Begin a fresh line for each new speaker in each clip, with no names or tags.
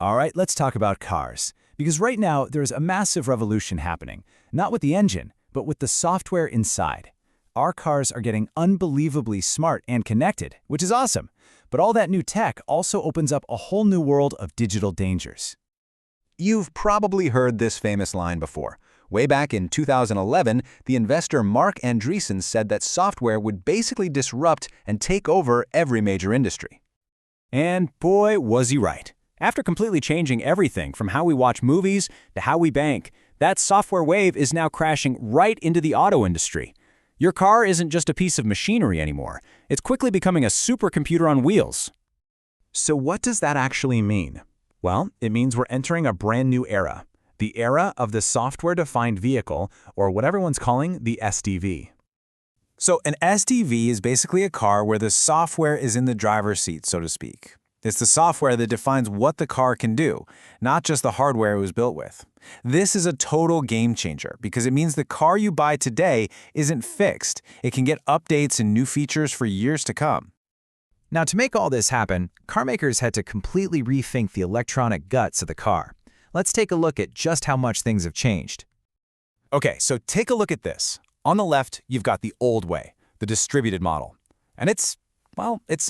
All right, let's talk about cars. Because right now, there's a massive revolution happening, not with the engine, but with the software inside. Our cars are getting unbelievably smart and connected, which is awesome. But all that new tech also opens up a whole new world of digital dangers.
You've probably heard this famous line before. Way back in 2011, the investor Mark Andreessen said that software would basically disrupt and take over every major industry.
And boy, was he right. After completely changing everything from how we watch movies to how we bank, that software wave is now crashing right into the auto industry. Your car isn't just a piece of machinery anymore. It's quickly becoming a supercomputer on wheels.
So what does that actually mean? Well, it means we're entering a brand new era. The era of the software-defined vehicle, or what everyone's calling the SDV.
So an SDV is basically a car where the software is in the driver's seat, so to speak. It's the software that defines what the car can do, not just the hardware it was built with. This is a total game changer because it means the car you buy today isn't fixed. It can get updates and new features for years to come.
Now, to make all this happen, car makers had to completely rethink the electronic guts of the car. Let's take a look at just how much things have changed.
Okay, so take a look at this. On the left, you've got the old way, the distributed model. And it's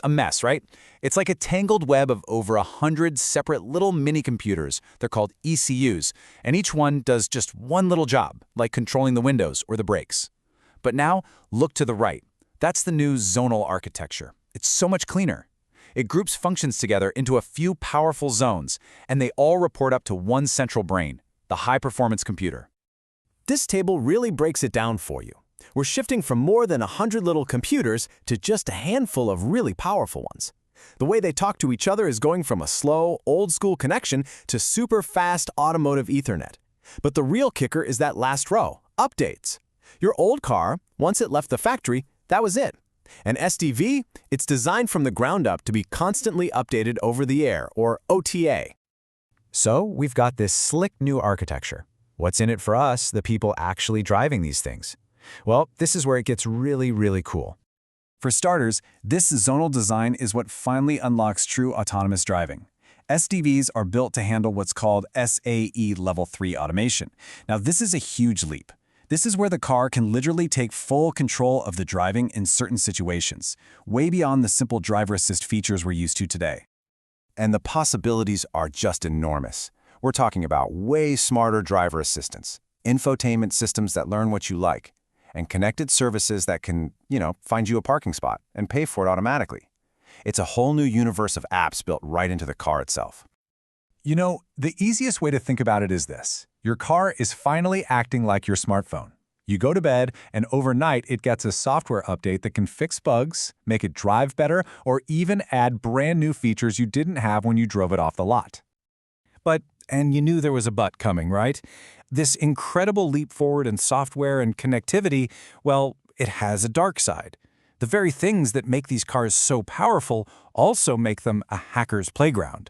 a mess, right? It's like a tangled web of over 100 separate little mini-computers. They're called ECUs, and each one does just one little job, like controlling the windows or the brakes. But now, look to the right. That's the new zonal architecture. It's so much cleaner. It groups functions together into a few powerful zones, and they all report up to one central brain, the high-performance computer.
This table really breaks it down for you. We're shifting from more than 100 little computers to just a handful of really powerful ones. The way they talk to each other is going from a slow, old-school connection to super-fast automotive Ethernet. But the real kicker is that last row, updates. Your old car, once it left the factory, that was it. An SDV, it's designed from the ground up to be constantly updated over the air, or OTA.
So we've got this slick new architecture. What's in it for us, the people actually driving these things? Well, this is where it gets really, really cool.
For starters, this zonal design is what finally unlocks true autonomous driving. SDVs are built to handle what's called SAE Level 3 automation. Now, this is a huge leap. This is where the car can literally take full control of the driving in certain situations, way beyond the simple driver assist features we're used to today.
And the possibilities are just enormous. We're talking about way smarter driver assistance, infotainment systems that learn what you like, and connected services that can, find you a parking spot and pay for it automatically. It's a whole new universe of apps built right into the car itself.
The easiest way to think about it is this. Your car is finally acting like your smartphone. You go to bed, and overnight it gets a software update that can fix bugs, make it drive better, or even add brand new features you didn't have when you drove it off the lot. And you knew there was a but coming, right? This incredible leap forward in software and connectivity, well, it has a dark side. The very things that make these cars so powerful also make them a hacker's playground.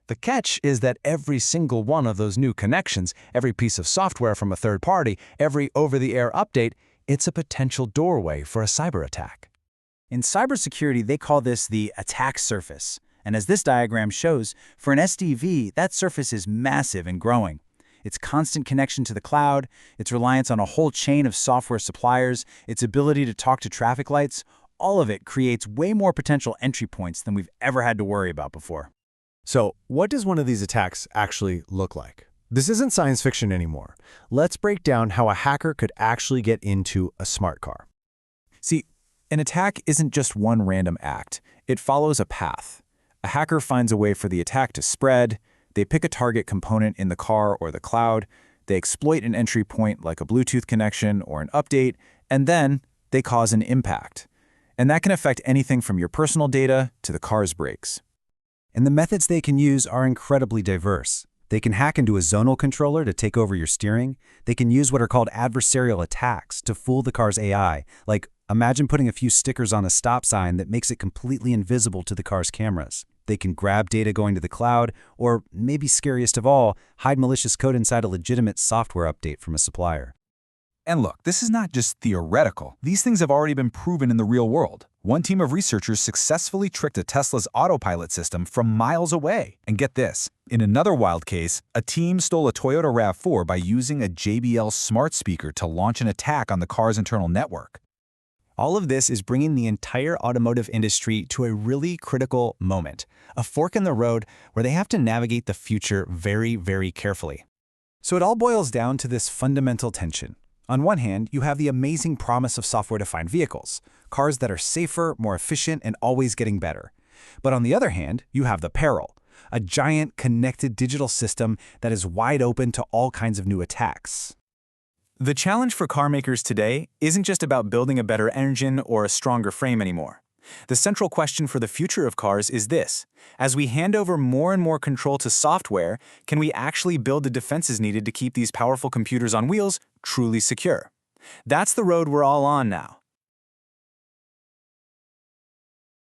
The catch is that every single one of those new connections, every piece of software from a third party, every over-the-air update, it's a potential doorway for a cyber attack.
In cybersecurity, they call this the attack surface. And as this diagram shows, for an SDV, that surface is massive and growing. Its constant connection to the cloud, its reliance on a whole chain of software suppliers, its ability to talk to traffic lights, all of it creates way more potential entry points than we've ever had to worry about before.
So, what does one of these attacks actually look like? This isn't science fiction anymore. Let's break down how a hacker could actually get into a smart car.
See, an attack isn't just one random act. It follows a path. A hacker finds a way for the attack to spread. They pick a target component in the car or the cloud. They exploit an entry point like a Bluetooth connection or an update, and then they cause an impact. And that can affect anything from your personal data to the car's brakes. And the methods they can use are incredibly diverse. They can hack into a zonal controller to take over your steering. They can use what are called adversarial attacks to fool the car's AI, like imagine putting a few stickers on a stop sign that makes it completely invisible to the car's cameras. They can grab data going to the cloud, or maybe scariest of all, hide malicious code inside a legitimate software update from a supplier.
And look, this is not just theoretical. These things have already been proven in the real world. One team of researchers successfully tricked a Tesla's autopilot system from miles away. And get this, in another wild case, a team stole a Toyota RAV4 by using a JBL smart speaker to launch an attack on the car's internal network.
All of this is bringing the entire automotive industry to a really critical moment, a fork in the road where they have to navigate the future very, very carefully.
So it all boils down to this fundamental tension. On one hand, you have the amazing promise of software-defined vehicles, cars that are safer, more efficient, and always getting better. But on the other hand, you have the peril, a giant connected digital system that is wide open to all kinds of new attacks.
The challenge for car makers today isn't just about building a better engine or a stronger frame anymore. The central question for the future of cars is this: as we hand over more and more control to software, can we actually build the defenses needed to keep these powerful computers on wheels truly secure? That's the road we're all on now.